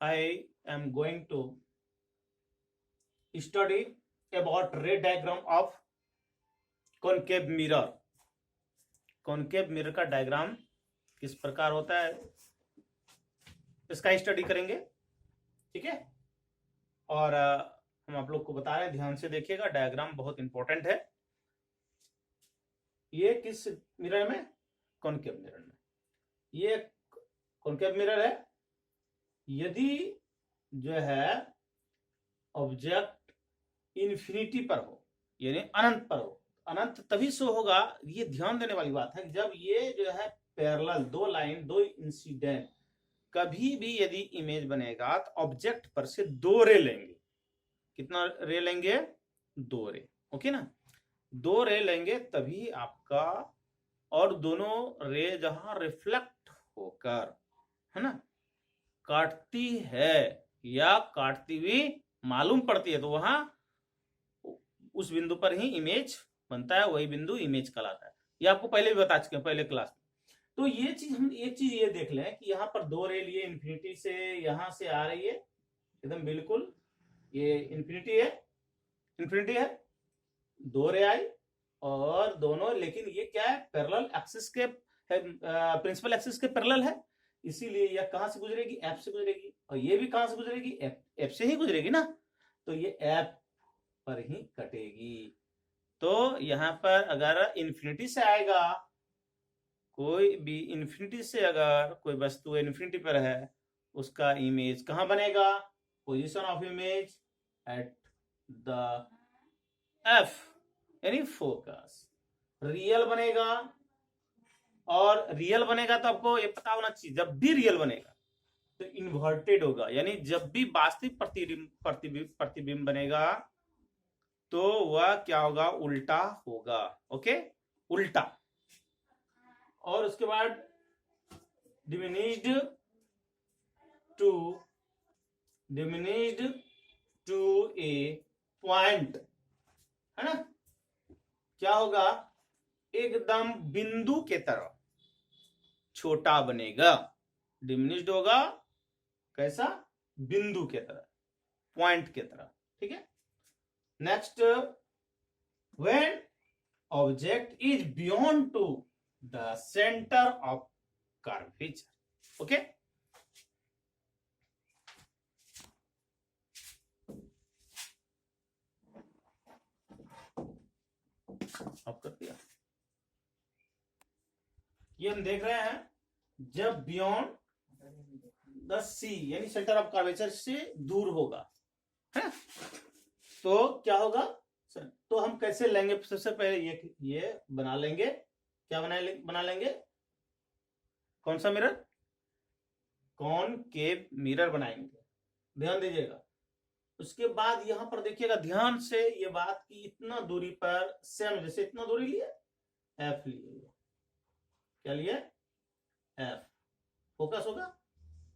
I am going to study about ray diagram of concave mirror. Concave mirror का diagram किस प्रकार होता है इसका स्टडी करेंगे, ठीक है। और हम आप लोग को बता रहे हैं, ध्यान से देखिएगा, डायग्राम बहुत इंपॉर्टेंट है। ये किस मिरर में? कॉनकेव मिरर में। ये कॉनकेव मिरर है। यदि जो है ऑब्जेक्ट इन्फिनिटी पर हो, यानी अनंत पर हो, अनंत तभी से होगा, ये ध्यान देने वाली बात है, जब ये जो है पैरेलल, दो लाइन, दो इंसिडेंट, कभी भी यदि इमेज बनेगा तो ऑब्जेक्ट पर से दो रे लेंगे। कितना रे लेंगे? दो रे, ओके ना। दो रे लेंगे तभी आपका, और दोनों रे जहां रिफ्लेक्ट होकर, है ना, काटती है या काटती हुई मालूम पड़ती है, तो वहां उस बिंदु पर ही इमेज बनता है, वही बिंदु इमेज कहलाता है। ये आपको पहले भी बता चुके हैं, पहले क्लास में। तो ये चीज, हम एक चीज ये देख लें कि यहाँ पर दो रे लिए इन्फिनिटी से, यहां से आ रही है एकदम बिल्कुल, ये इन्फिनिटी है, इन्फिनिटी है, दो रे आई, और दोनों, लेकिन ये क्या है, पैरेलल एक्सिस के, प्रिंसिपल एक्सिस के पैरेलल है, इसीलिए यह कहां से गुजरेगी? एफ से गुजरेगी। और ये भी कहां से गुजरेगी? एफ से ही गुजरेगी ना, तो ये एफ पर ही कटेगी। तो यहां पर अगर इन्फिनिटी से आएगा, कोई भी इन्फिनिटी से अगर कोई वस्तु इन्फिनिटी पर है, उसका इमेज कहां बनेगा? Position of image at the F, यानी फोकस। रियल बनेगा, और रियल बनेगा तो आपको ये पता होना चाहिए, जब भी रियल बनेगा तो इन्वर्टेड होगा, यानी जब भी वास्तविक प्रतिबिंब बनेगा तो वह क्या होगा? उल्टा होगा, ओके, उल्टा। और उसके बाद डिमिनिश्ड टू ए पॉइंट, है ना, क्या होगा? एकदम बिंदु के तरह छोटा बनेगा। डिमिनिश्ड होगा कैसा? बिंदु के तरह, पॉइंट के तरह, ठीक है। Next, when object is beyond to the centre of curvature, okay. Off कर दिया। ये हम देख रहे हैं, जब बियॉन्ड द सी, यानी सेंटर ऑफ कर्वेचर से दूर होगा, है, तो क्या होगा? तो हम कैसे लेंगे? सबसे पहले ये बना लेंगे, क्या बना लेंगे? कौन सा मिरर? कॉनकेव मिरर बनाएंगे, ध्यान दीजिएगा। उसके बाद यहां पर देखिएगा ध्यान से ये बात की, इतना दूरी पर सेम, जैसे इतना दूरी लिए, एफ लिए, क्या लिए? एफ। फोकस होगा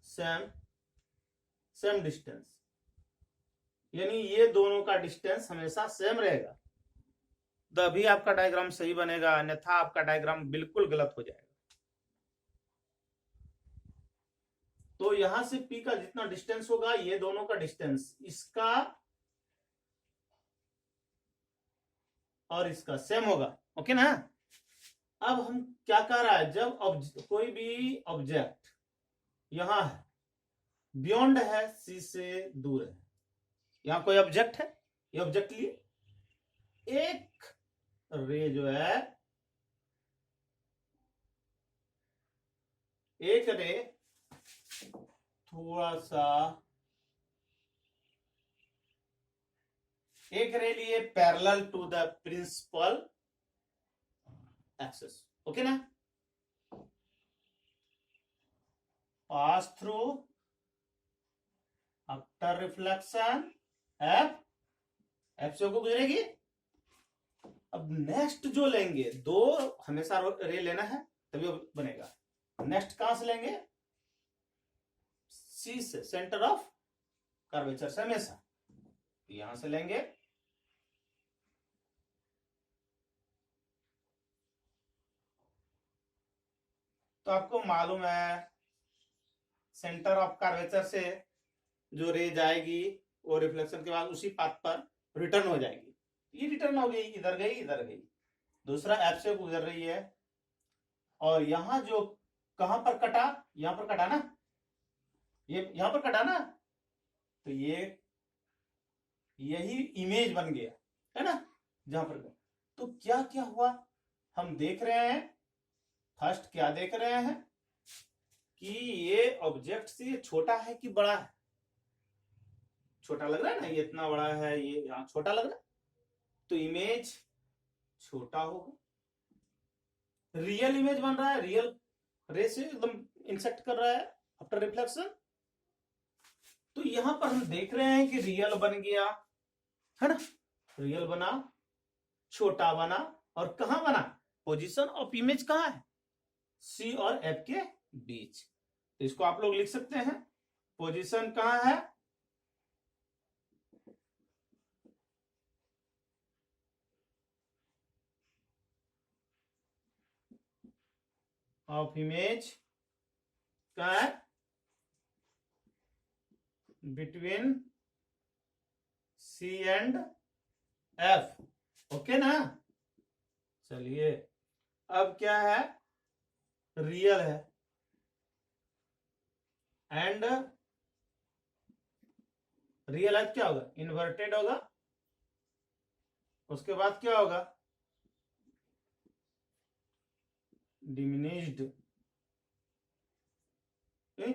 सेम डिस्टेंस, यानी ये दोनों का डिस्टेंस हमेशा सेम रहेगा, तभी आपका डायग्राम सही बनेगा, अन्यथा आपका डायग्राम बिल्कुल गलत हो जाएगा। तो यहां से P का जितना डिस्टेंस होगा, ये दोनों का डिस्टेंस, इसका और इसका सेम होगा, ओके ना। अब हम क्या कह रहा है, जब कोई भी ऑब्जेक्ट यहां है, बियॉन्ड है, सी से दूर है, यहां कोई ऑब्जेक्ट है, ये ऑब्जेक्ट लिए, एक रे जो है, एक रे थोड़ा सा, एक रे लिए parallel to the principal axis, okay ना, pass through after reflection F से होकर गुजरेगी। अब नेक्स्ट जो लेंगे, दो हमेशा रे लेना है तभी बनेगा। नेक्स्ट कहां से लेंगे? सी से, सेंटर ऑफ कर्वेचर से, हमेशा यहां से लेंगे, तो आपको मालूम है सेंटर ऑफ कर्वेचर से जो रे जाएगी वो रिफ्लेक्शन के बाद उसी पाथ पर रिटर्न हो जाएगी। ये रिटर्न हो गई, इधर गई इधर गई, दूसरा एफ से गुजर रही है, और यहां जो कहां पर कटा, यहां पर कटा ना, ये यहां पर कटा ना, तो ये यही इमेज बन गया है ना जहां पर। तो क्या क्या हुआ हम देख रहे हैं, फर्स्ट क्या देख रहे हैं कि ये ऑब्जेक्ट से छोटा है कि बड़ा है। छोटा लग रहा है ना, ये इतना बड़ा है, ये यहां छोटा लग रहा है, तो इमेज छोटा होगा। रियल इमेज बन रहा है, रियल रे से एकदम इंसेक्ट कर रहा है आफ्टर रिफ्लेक्शन। तो यहां पर हम देख रहे हैं कि रियल बन गया है ना, रियल बना, छोटा बना, और कहां बना, पोजीशन ऑफ इमेज कहां है, सी और एफ के बीच। तो इसको आप लोग लिख सकते हैं, पोजीशन कहां है, ऑफ इमेज कहां है, between C and F. Okay ना, चलिए अब क्या है, रियल है, एंड रियल क्या होगा, इन्वर्टेड होगा, उसके बाद क्या होगा, डिमिनिश्ड,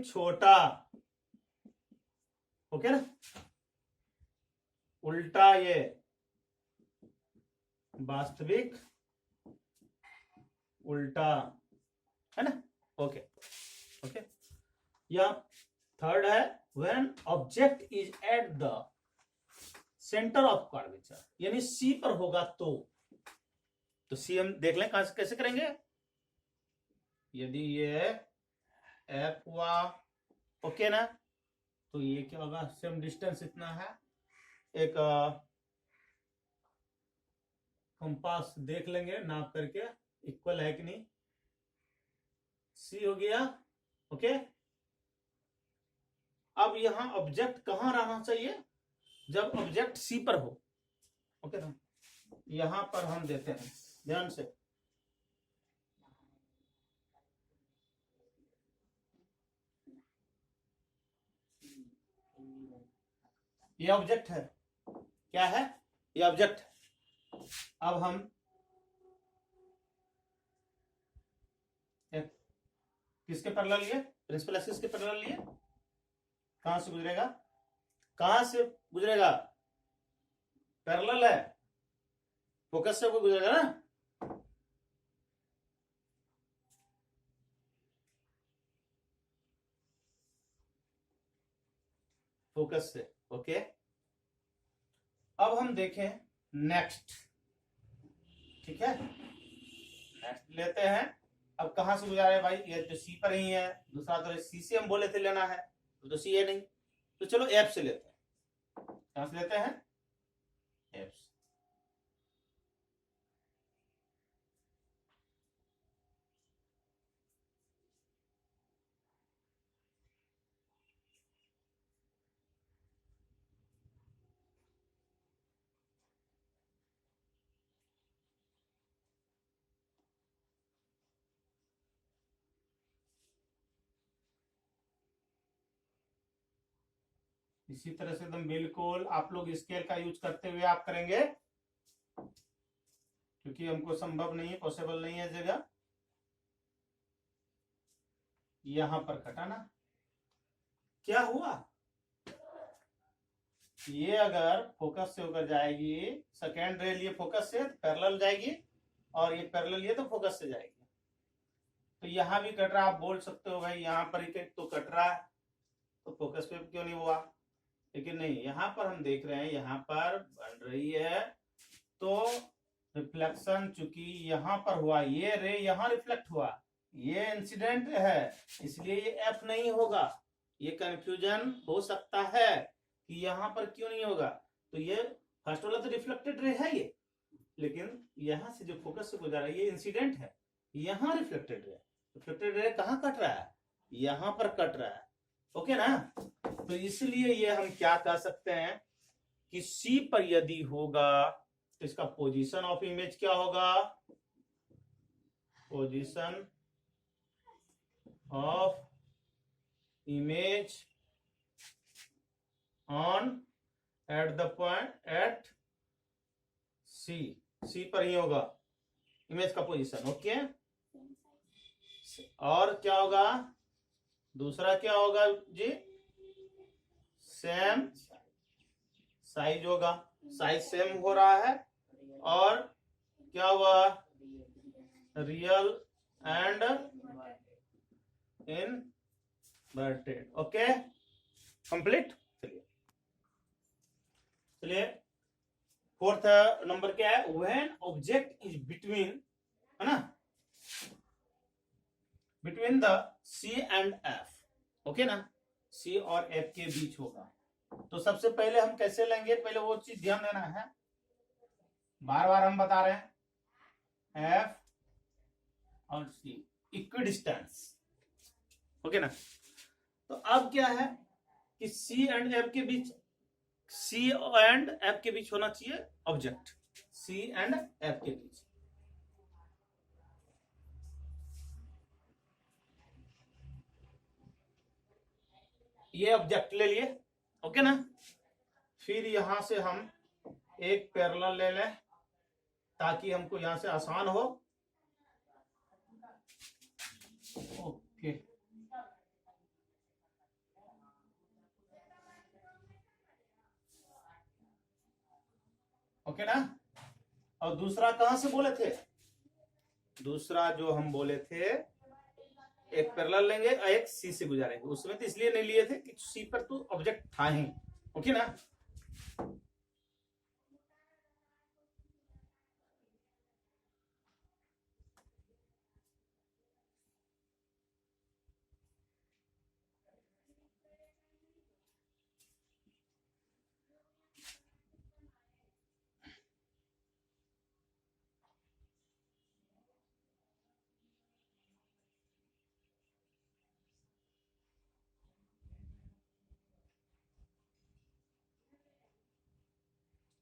छोटा। ओके ना, उल्टा ये वास्तविक उल्टा है ना। ओके ओके, या थर्ड है, when object is at the centre of curvature, यानी सी पर होगा तो सी हम देख लें कहां से कैसे करेंगे। यदि ये एफ हुआ, ओके ना, तो ये क्या होगा, सेम डिस्टेंस इतना है, एक कंपास देख लेंगे नाप करके इक्वल है कि नहीं, सी हो गया। ओके, अब यहां ऑब्जेक्ट कहां रहना चाहिए, जब ऑब्जेक्ट सी पर हो। ओके ना, यहां पर हम देते हैं ध्यान से, ये ऑब्जेक्ट है, क्या है, ये ऑब्जेक्ट है। अब हम किसके पैरेलल लिए, प्रिंसिपल एक्सिस के पैरेलल लिए, कहां से गुजरेगा, कहां से गुजरेगा, पैरेलल है, फोकस से गुजरेगा ना, फोकस से। ओके, अब हम देखें नेक्स्ट, ठीक है, नेक्स्ट लेते हैं। अब कहां से गुजारे भाई, ये तो सी पर ही है, दूसरा तो सी से हम बोले थे लेना है, तो सी है नहीं, तो चलो एफ से लेते हैं। कहां से लेते हैं, एफ से। इसी तरह से एकदम बिल्कुल आप लोग स्केल का यूज करते हुए आप करेंगे, क्योंकि हमको संभव नहीं है, पॉसिबल नहीं है जगह। यहां पर कटाना, क्या हुआ, ये अगर फोकस से होकर जाएगी, सेकेंड रे लिए फोकस से पैरेलल जाएगी, और ये पैरेलल ये तो फोकस से जाएगी, तो यहां भी कट रहा, आप बोल सकते हो भाई यहां पर ही तो कट रहा है, तो फोकस पे क्यों नहीं हुआ, लेकिन नहीं, यहां पर हम देख रहे हैं यहां पर बन रही है, तो रिफ्लेक्शन चूंकि यहां पर हुआ, ये रे यहां रिफ्लेक्ट हुआ, ये इंसिडेंट है, इसलिए ये एफ नहीं होगा। ये कंफ्यूजन हो सकता है कि यहां पर क्यों नहीं होगा, तो ये फर्स्ट वाला तो रिफ्लेक्टेड रे है ये, लेकिन यहां से जो फोकस से गुजरा है ये इंसिडेंट है, यहां रिफ्लेक्टेड रे कहां कट रहा है, यहां पर कट रहा है। ओके ना, तो इसलिए ये हम क्या कह सकते हैं कि सी पर यदि होगा तो इसका पोजीशन ऑफ इमेज क्या होगा, position of image on at the point at C, C पर ही होगा इमेज का पोजीशन। ओके, और क्या होगा, दूसरा क्या होगा जी, सेम साइज होगा, साइज सेम हो रहा है, और क्या हुआ, real and inverted. Okay, complete. चलिए फोर्थ नंबर क्या है, व्हेन ऑब्जेक्ट इज बिटवीन, है ना, between the C and F. Okay ना, सी और एफ के बीच होगा। तो सबसे पहले हम कैसे लेंगे, पहले वो चीज ध्यान देना है, बार बार हम बता रहे हैं, एफ और सी इक्वी डिस्टेंस। ओके ना, तो अब क्या है कि सी एंड एफ के बीच, सी एंड एफ के बीच होना चाहिए ऑब्जेक्ट, सी एंड एफ के बीच। ये ऑब्जेक्ट ले लिए, ओके ना, फिर यहां से हम एक पैरेलल ले लें ताकि हमको यहां से आसान हो। ओके, ओके ना, और दूसरा कहां से बोले थे, दूसरा जो हम बोले थे एक पैरेलल लेंगे और एक सी से गुजारेंगे, उसमें तो इसलिए नहीं लिए थे कि सी पर तो ऑब्जेक्ट था ही। ओके ना,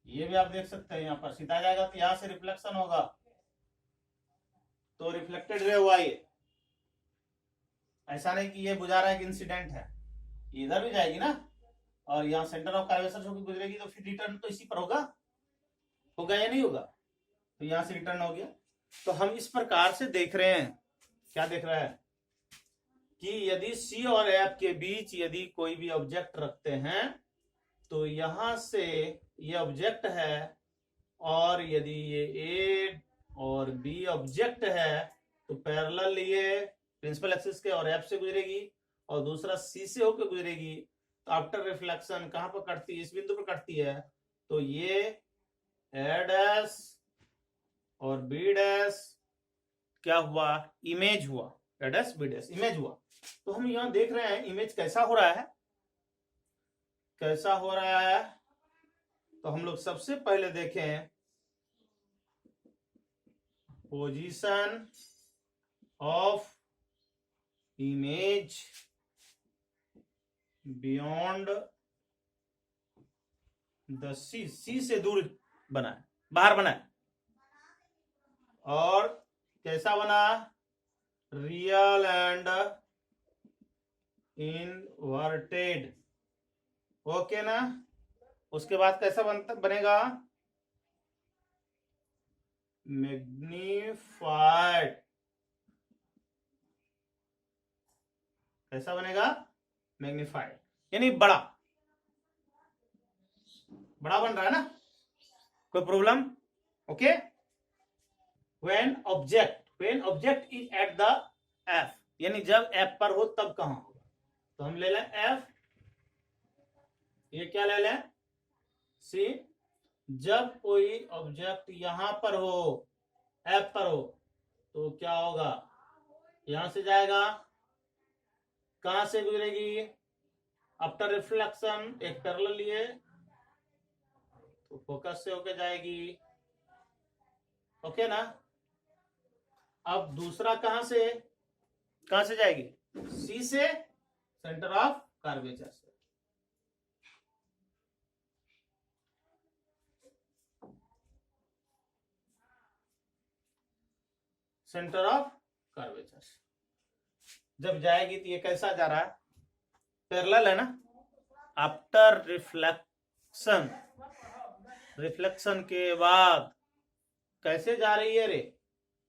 ये भी आप देख सकते हैं, यहां पर सीधा जाएगा तो यहां से रिफ्लेक्शन होगा, तो रिफ्लेक्टेड रे हुआ ये, ऐसा नहीं कि ये बुझा रहा है कि इंसिडेंट है, इधर भी जाएगी ना, और यहाँ सेंटर ऑफ कर्वेचर होकर गुजरेगी, तो फिर रिटर्न तो इसी पर होगा, होगा या नहीं होगा, तो यहां से रिटर्न हो गया। तो हम इस प्रकार से देख रहे हैं, क्या देख रहा है कि यदि सी और एफ के बीच यदि कोई भी ऑब्जेक्ट रखते हैं तो यहां से ये ऑब्जेक्ट है, और यदि ये ए और बी ऑब्जेक्ट है तो पैरेलल ये प्रिंसिपल एक्सिस के और एफ से गुजरेगी, और दूसरा सी से होकर गुजरेगी। तो आफ्टर रिफ्लेक्शन कहां पर कटती है, इस बिंदु पर कटती है, तो ये ए डैश और बी डैश क्या हुआ, इमेज हुआ, ए डैश बी डैश इमेज हुआ। तो हम यहां देख रहे हैं इमेज कैसा हो रहा है, कैसा हो रहा है, तो हम लोग सबसे पहले देखें position of image beyond the C, C से दूर बना है, बाहर बना है, और कैसा बना, रियल एंड इनवर्टेड। ओके ना, उसके बाद कैसा बनेगा, मैग्नीफाइड, कैसा बनेगा, मैग्नीफाइड, यानी बड़ा, बड़ा बन रहा है ना, कोई problem. Okay, when object is at the F, यानी जब एफ पर हो तब कहां होगा, तो हम ले लें एफ, ये क्या ले लें, सी, जब कोई ऑब्जेक्ट यहां पर हो, एफ पर हो, तो क्या होगा, यहां से जाएगा, कहां से गुजरेगी, आफ्टर रिफ्लेक्शन एक पैरेलल लिए तो फोकस से होके जाएगी। ओके ना, अब दूसरा कहां से जाएगी, सी से, सेंटर ऑफ कर्वेचर से, सेंटर ऑफ कर्वेचर। जब जाएगी तो ये कैसा जा रहा है, पैरेलल है ना। आफ्टर रिफ्लेक्शन, रिफ्लेक्शन के बाद कैसे जा रही है रे,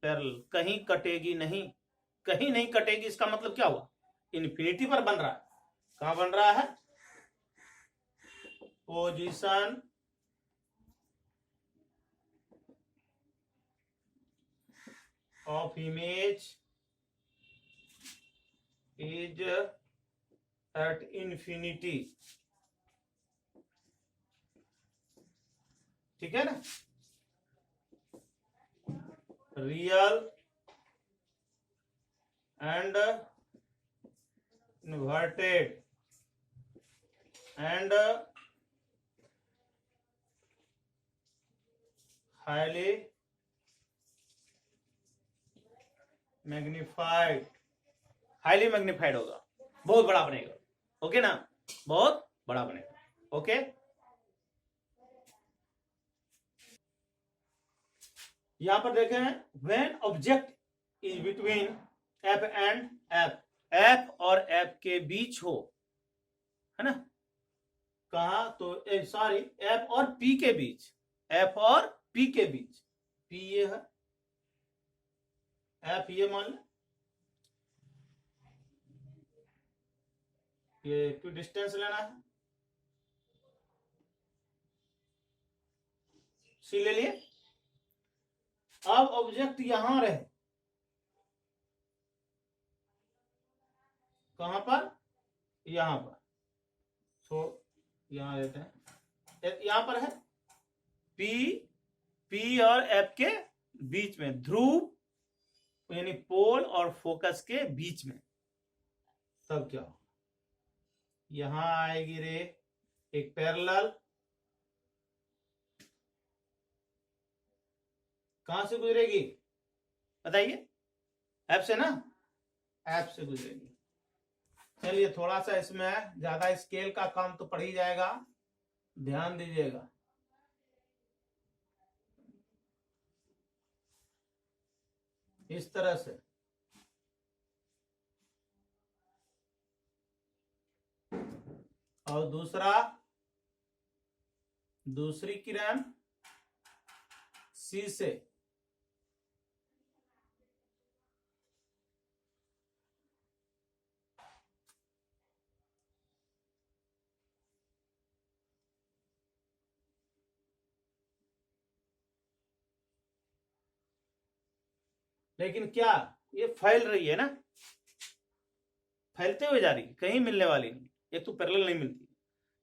पैरेलल। कहीं कटेगी नहीं, कहीं नहीं कटेगी। इसका मतलब क्या हुआ, इन्फिनिटी पर बन रहा है। कहां बन रहा है, position of image is at infinity. ठीक है ना। Real and inverted and highly magnified. Highly magnified होगा, बहुत बड़ा बनेगा। ओके ना, बहुत बड़ा बनेगा। ओके, यहां पर देखें, when object is between F and F, F और एफ के बीच हो, है ना। कहा तो सॉरी, एफ और पी के बीच, एफ और पी के बीच। पी ये है, एफ ये मान ले, ये क्यों डिस्टेंस लेना है, सी ले लिए। अब ऑब्जेक्ट यहां रहे, कहां पर, यहां पर। सो यहां रहते हैं, यहां पर है पी, पी और एफ के बीच में, ध्रुव यानी पोल और फोकस के बीच में। तब क्या हो, यहां आएगी रे एक पैरेलल, कहां से गुजरेगी बताइए, एफ से ना, एफ से गुजरेगी। चलिए थोड़ा सा इसमें ज्यादा स्केल का काम तो पड़ ही जाएगा, ध्यान दीजिएगा। इस तरह से और दूसरी किरण सी से, लेकिन क्या ये फैल रही है ना, फैलते हुए जा रही है, कहीं मिलने वाली नहीं। एक तो पैरेलल नहीं मिलती,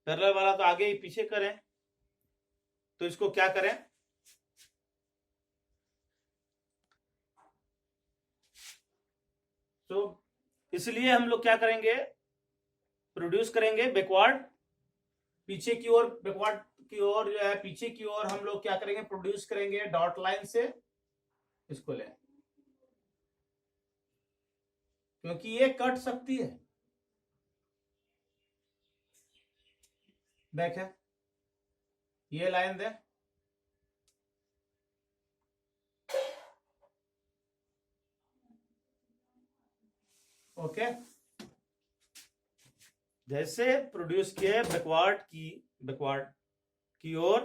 पैरेलल वाला तो आगे ही पीछे करें, तो इसको क्या करें, तो इसलिए हम लोग क्या करेंगे, प्रोड्यूस करेंगे बैकवर्ड, पीछे की ओर, बैकवर्ड की ओर जो है, पीछे की ओर हम लोग क्या करेंगे, प्रोड्यूस करेंगे डॉट लाइन से, इसको ले, क्योंकि ये कट सकती है। देखें, ये लाइन दे, ओके। जैसे प्रोड्यूस किए बैकवर्ड की ओर,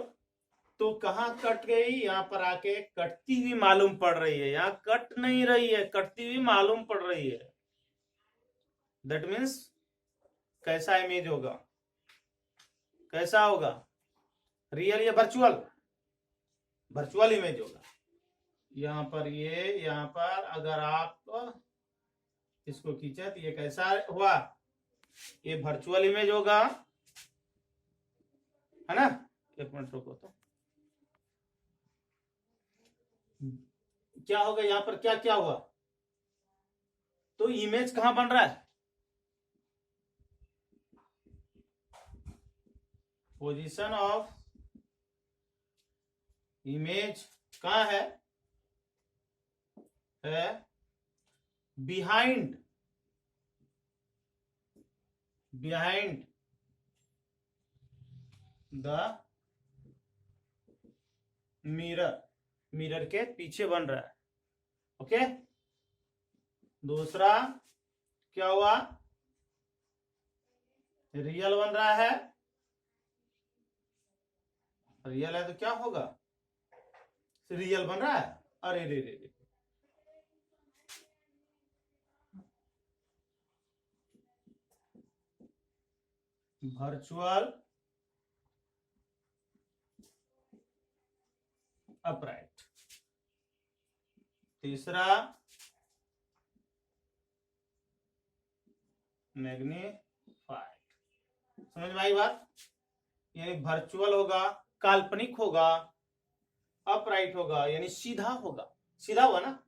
तो कहां कट गई, यहां पर आके कटती हुई मालूम पड़ रही है, यहां कट नहीं रही है, कटती हुई मालूम पड़ रही है। दैट मीन्स कैसा इमेज होगा, कैसा होगा, रियल या वर्चुअल, वर्चुअल इमेज होगा। यहां पर ये, यहां पर अगर आप इसको खींचे तो ये कैसा हुआ, ये वर्चुअल इमेज होगा, है ना। एक मिनट रुको, तो क्या होगा यहां पर, क्या क्या हुआ, तो इमेज कहां बन रहा है, पोजीशन ऑफ इमेज कहां है बिहाइंड द मिरर, मिरर के पीछे बन रहा है। ओके, दूसरा क्या हुआ, रियल बन रहा है, रियल है तो क्या होगा, रियल बन रहा है, अरे रे रे रे, वर्चुअल अपराइट। तीसरा मैग्नीफाइड। समझ में आई बात, यानी वर्चुअल होगा, काल्पनिक होगा, अपराइट होगा यानी सीधा होगा, सीधा हुआ ना,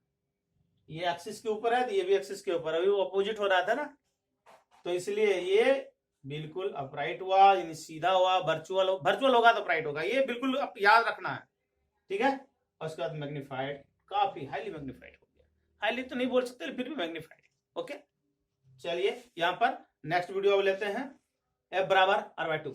ये एक्सिस के ऊपर है तो ये भी एक्सिस के ऊपर है, अभी वो अपोजिट हो रहा था ना, तो इसलिए ये बिल्कुल अपराइट हुआ यानी सीधा हुआ, वर्चुअल होगा तो अपराइट होगा, ये बिल्कुल याद रखना है, ठीक है। और उसके बाद मैग्नीफाइड, काफी हाईली मैग्नीफाइड हो गया, हाईली तो नहीं बोल सकते फिर भी मैग्नीफाइड, ओके। चलिए यहाँ पर नेक्स्ट वीडियो अब लेते हैं f = r/2।